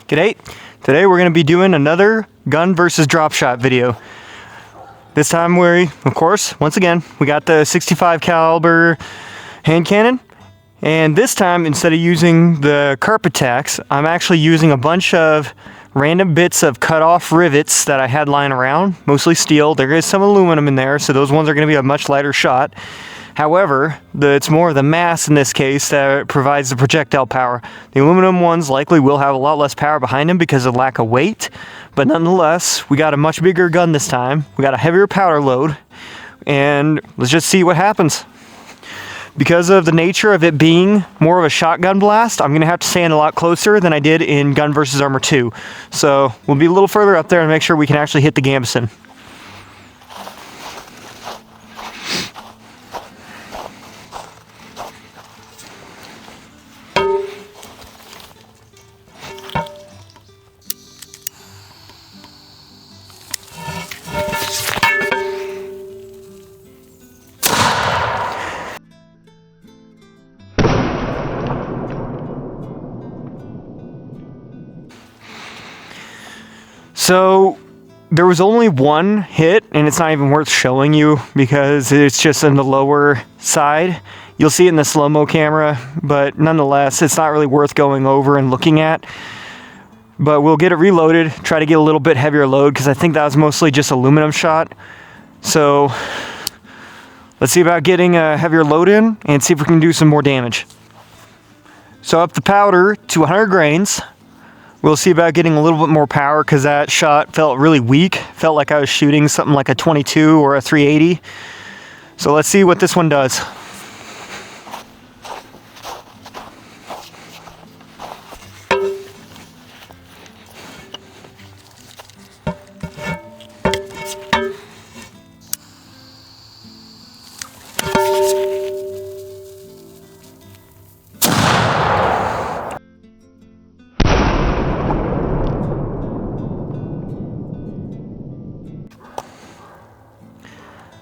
G'day. Today we're going to be doing another gun versus drop shot video. This time of course, once again, we got the 65 caliber hand cannon. And this time, instead of using the carpet tacks, I'm actually using a bunch of random bits of cut off rivets that I had lying around, mostly steel. There is some aluminum in there, so those ones are going to be a much lighter shot. However, it's more of the mass in this case that provides the projectile power. The aluminum ones likely will have a lot less power behind them because of lack of weight, but nonetheless, we got a much bigger gun this time. We got a heavier powder load, and let's just see what happens. Because of the nature of it being more of a shotgun blast, I'm going to have to stand a lot closer than I did in Gun vs. Armor 2. So we'll be a little further up there and make sure we can actually hit the gambeson. So there was only one hit, and it's not even worth showing you because it's just in the lower side. You'll see it in the slow-mo camera, but nonetheless, it's not really worth going over and looking at. But we'll get it reloaded, try to get a little bit heavier load because I think that was mostly just aluminum shot. So let's see about getting a heavier load in and see if we can do some more damage. So up the powder to 100 grains. We'll see about getting a little bit more power because that shot felt really weak. Felt like I was shooting something like a 22 or a 380. So let's see what this one does.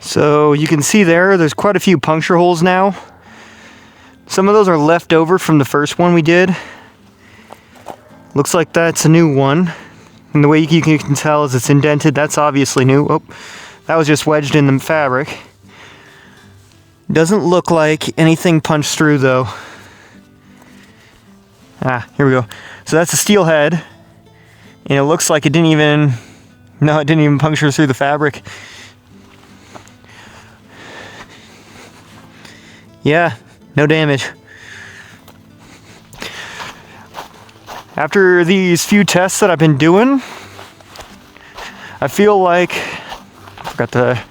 So you can see there's quite a few puncture holes now. Some of those are left over from the first one we did. Looks like that's a new one. And the way you can tell is it's indented. That's obviously new. Oh, that was just wedged in the fabric. Doesn't look like anything punched through though. Here we go. So that's a steel head. And it looks like it didn't even puncture through the fabric. Yeah, no damage. After these few tests that I've been doing, I feel like, I forgot the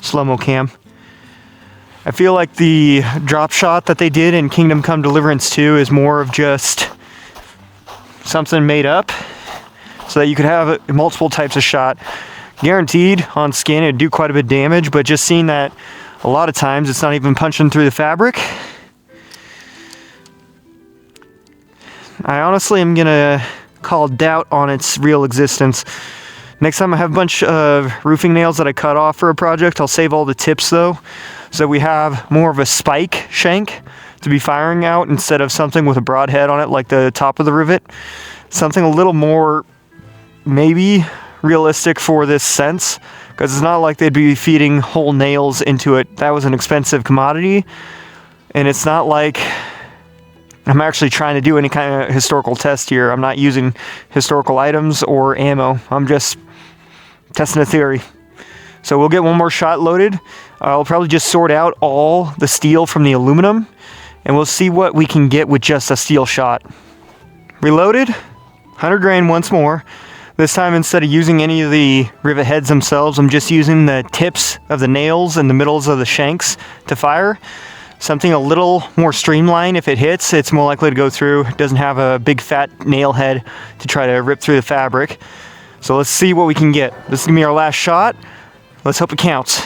slow-mo cam. I feel like the drop shot that they did in Kingdom Come Deliverance 2 is more of just something made up so that you could have multiple types of shot. Guaranteed on skin it'd do quite a bit of damage, but just seeing that a lot of times it's not even punching through the fabric. I honestly am gonna call doubt on its real existence. Next time I have a bunch of roofing nails that I cut off for a project, I'll save all the tips though, so we have more of a spike shank to be firing out instead of something with a broad head on it like the top of the rivet. Something a little more maybe realistic for this sense, because it's not like they'd be feeding whole nails into it. That was an expensive commodity, and it's not like I'm actually trying to do any kind of historical test here. I'm not using historical items or ammo. I'm just testing a theory. So we'll get one more shot loaded. I'll probably just sort out all the steel from the aluminum, and we'll see what we can get with just a steel shot. Reloaded, 100 grain once more. This time, instead of using any of the rivet heads themselves, I'm just using the tips of the nails and the middles of the shanks to fire. Something a little more streamlined. If it hits, it's more likely to go through. It doesn't have a big fat nail head to try to rip through the fabric. So let's see what we can get. This is gonna be our last shot. Let's hope it counts.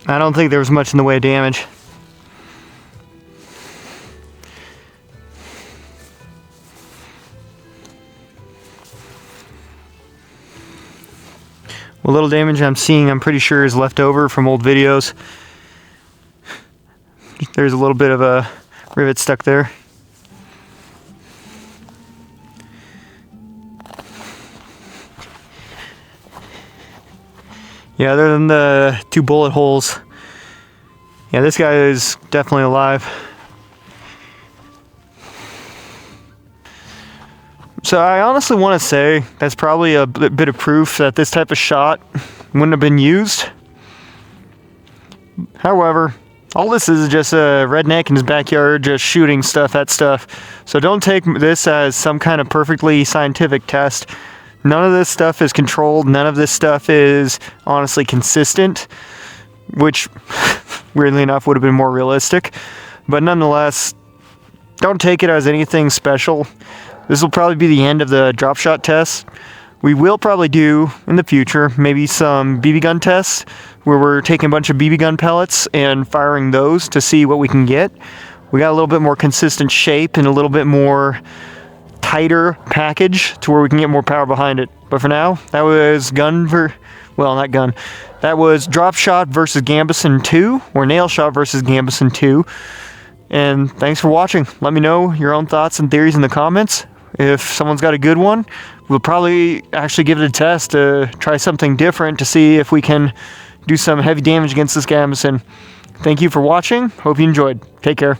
I don't think there was much in the way of damage. What little damage I'm seeing, I'm pretty sure is left over from old videos. There's a little bit of a rivet stuck there. Yeah, other than the 2 bullet holes, yeah, this guy is definitely alive. So I honestly want to say that's probably a bit of proof that this type of shot wouldn't have been used. However, all this is just a redneck in his backyard just shooting stuff at stuff. So don't take this as some kind of perfectly scientific test. None of this stuff is controlled. None of this stuff is honestly consistent, which weirdly enough would have been more realistic. But nonetheless, don't take it as anything special. This will probably be the end of the drop shot test. We will probably do in the future maybe some BB gun tests where we're taking a bunch of BB gun pellets and firing those to see what we can get. We got a little bit more consistent shape and a little bit more tighter package to where we can get more power behind it. But for now, that was that was drop shot versus gambeson 2 or nail shot versus gambeson 2. And thanks for watching. Let me know your own thoughts and theories in the comments. If someone's got a good one, we'll probably actually give it a test to try something different to see if we can do some heavy damage against this gambeson. Thank you for watching. Hope you enjoyed. Take care.